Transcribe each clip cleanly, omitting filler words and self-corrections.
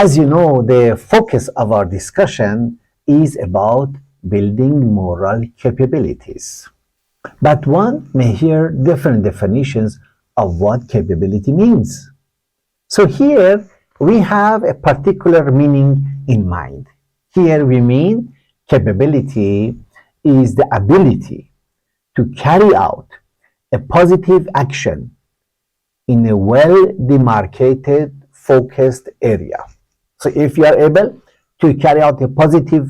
As you know, the focus of our discussion is about building moral capabilities. But one may hear different definitions of what capability means. So here we have a particular meaning in mind. Here we mean capability is the ability to carry out a positive action in a well-demarcated, focused area. So if you are able to carry out a positive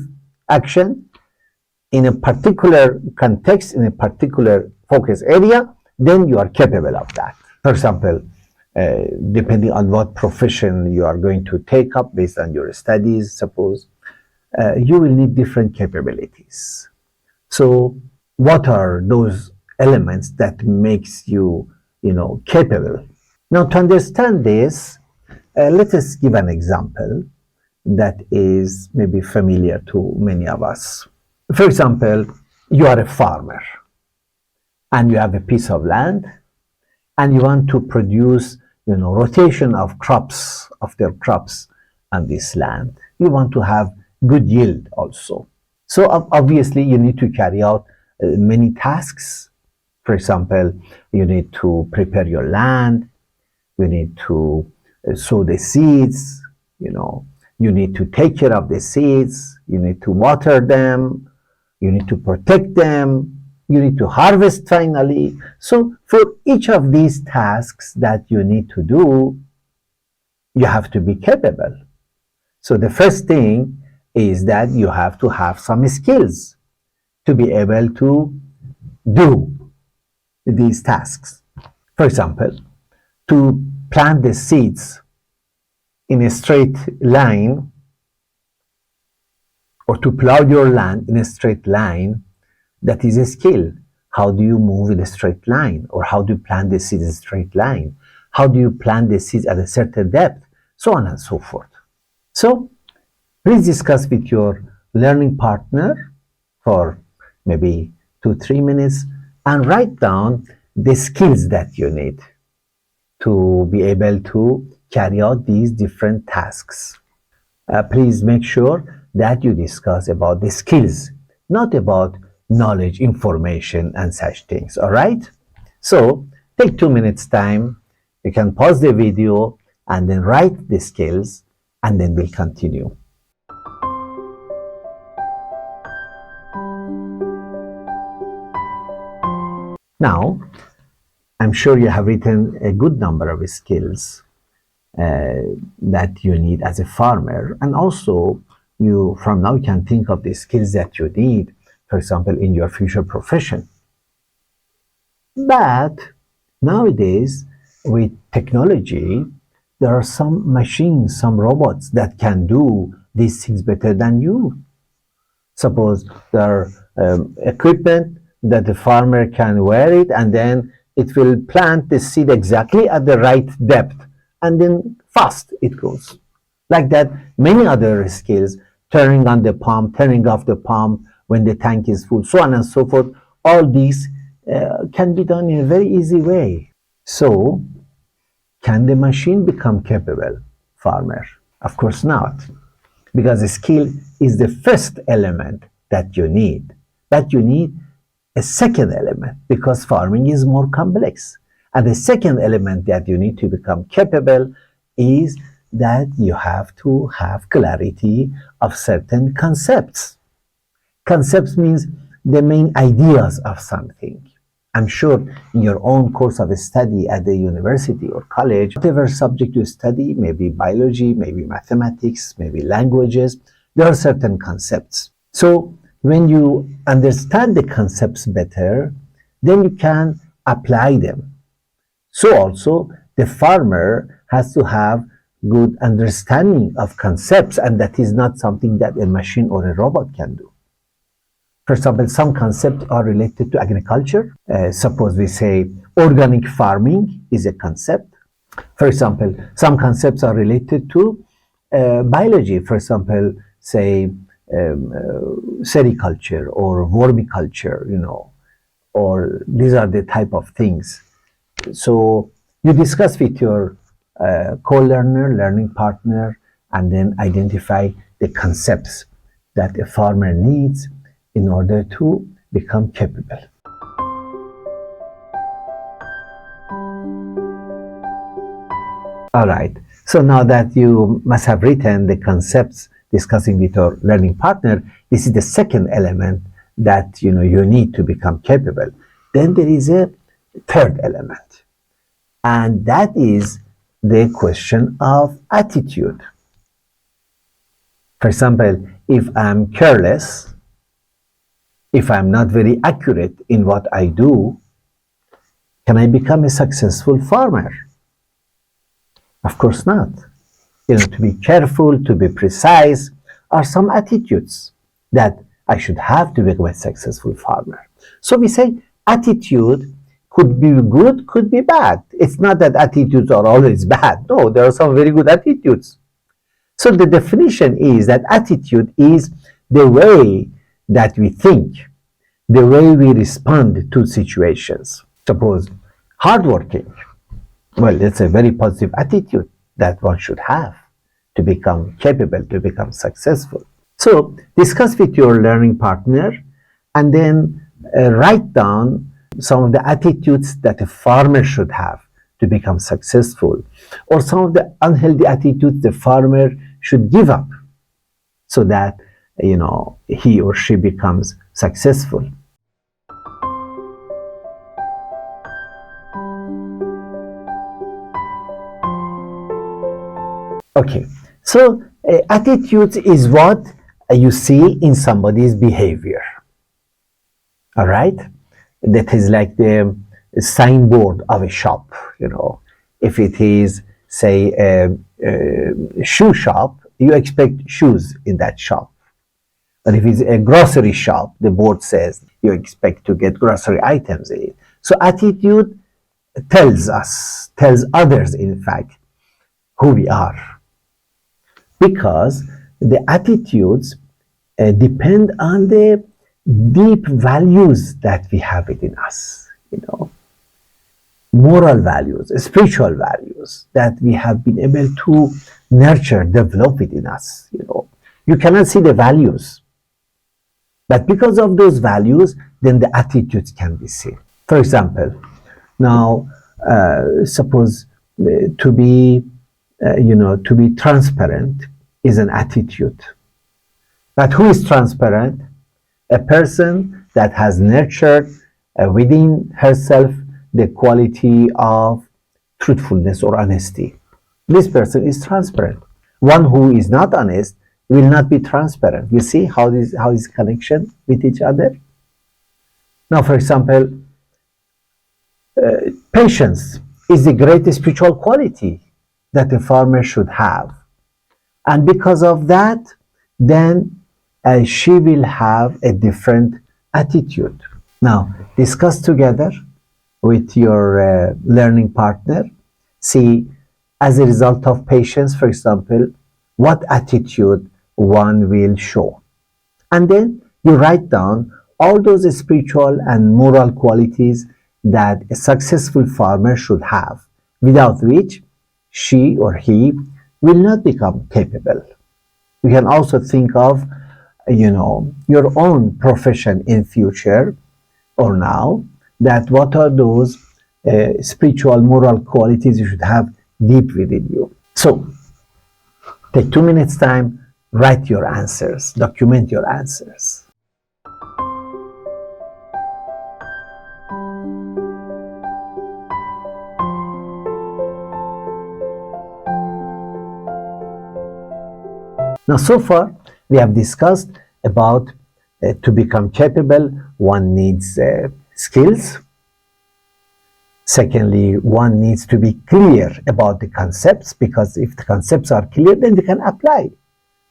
action in a particular context, in a particular focus area, then you are capable of that. For example, depending on what profession you are going to take up based on your studies, suppose, you will need different capabilities. So what are those elements that makes you, capable? Now, to understand this, let us give an example that is maybe familiar to many of us. For example, you are a farmer and you have a piece of land and you want to produce, rotation of crops, of their crops on this land. You want to have good yield also. So obviously you need to carry out many tasks. For example, you need to prepare your land, you need to sow the seeds, you need to take care of the seeds, you need to water them, you need to protect them, you need to harvest finally. So for each of these tasks that you need to do, you have to be capable. So the first thing is that you have to have some skills to be able to do these tasks. For example, to plant the seeds in a straight line or to plow your land in a straight line, that is a skill. How do you move in a straight line? Or how do you plant the seeds in a straight line? How do you plant the seeds at a certain depth? So on and so forth. So please discuss with your learning partner for maybe 2-3 minutes and write down the skills that you need to be able to carry out these different tasks. Please make sure that you discuss about the skills, not about knowledge, information, and such things. All right? So take 2 minutes time. You can pause the video and then write the skills, and then we'll continue. Now, I'm sure you have written a good number of skills that you need as a farmer, and also from now you can think of the skills that you need, for example, in your future profession. But nowadays, with technology, there are some machines, some robots that can do these things better than you. Suppose there are equipment that the farmer can wear it, and then it will plant the seed exactly at the right depth, and then fast it goes. Like that, many other skills, turning on the pump, turning off the pump when the tank is full, so on and so forth. All these can be done in a very easy way. So, can the machine become capable farmer? Of course not, because the skill is the first element that you need. But you need a second element, because farming is more complex. And the second element that you need to become capable is that you have to have clarity of certain concepts. Concepts means the main ideas of something. I'm sure in your own course of study at the university or college, whatever subject you study, maybe biology, maybe mathematics, maybe languages, there are certain concepts. So when you understand the concepts better, then you can apply them. So also the farmer has to have good understanding of concepts, and that is not something that a machine or a robot can do. For example, some concepts are related to agriculture. Suppose we say organic farming is a concept. For example, some concepts are related to biology. For example, say sericulture or vermiculture, or these are the type of things. So you discuss with your co-learner, learning partner, and then identify the concepts that a farmer needs in order to become capable. All right, so now that you must have written the concepts discussing with your learning partner, this is the second element that you need to become capable. Then there is a third element, and that is the question of attitude. For example, if I'm careless, if I'm not very accurate in what I do, can I become a successful farmer? Of course not. To be careful, to be precise, are some attitudes that I should have to become a successful farmer. So we say attitude could be good, could be bad. It's not that attitudes are always bad. No, there are some very good attitudes. So the definition is that attitude is the way that we think, the way we respond to situations. Suppose hardworking. Well, it's a very positive attitude that one should have to become capable, to become successful. So discuss with your learning partner and then write down some of the attitudes that a farmer should have to become successful, or some of the unhealthy attitudes the farmer should give up so that he or she becomes successful. Okay, so attitudes is what you see in somebody's behavior. All right, that is like the signboard of a shop. If it is, say, a shoe shop, you expect shoes in that shop. But if it's a grocery shop, the board says you expect to get grocery items in it. So attitude tells others, in fact, who we are. Because the attitudes depend on the deep values that we have within us, moral values, spiritual values that we have been able to nurture, develop within us. You cannot see the values, but because of those values, then the attitudes can be seen. For example, now suppose to be transparent is an attitude. But who is transparent? A person that has nurtured within herself the quality of truthfulness or honesty. This person is transparent. One who is not honest will not be transparent. You see how is connection with each other? Now, for example, patience is the greatest spiritual quality that a farmer should have. And because of that, then she will have a different attitude. Now, discuss together with your learning partner. See, as a result of patience, for example, what attitude one will show. And then you write down all those spiritual and moral qualities that a successful farmer should have, without which she or he will not become capable. You can also think of, your own profession in future or now, that what are those spiritual, moral qualities you should have deep within you. So, take 2 minutes time, write your answers, document your answers. Now, so far, we have discussed about to become capable, one needs skills. Secondly, one needs to be clear about the concepts, because if the concepts are clear, then they can apply.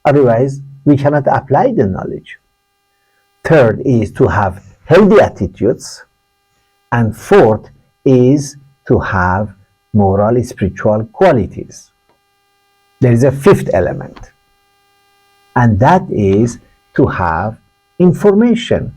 Otherwise, we cannot apply the knowledge. Third is to have healthy attitudes. And fourth is to have moral, spiritual qualities. There is a fifth element, and that is to have information.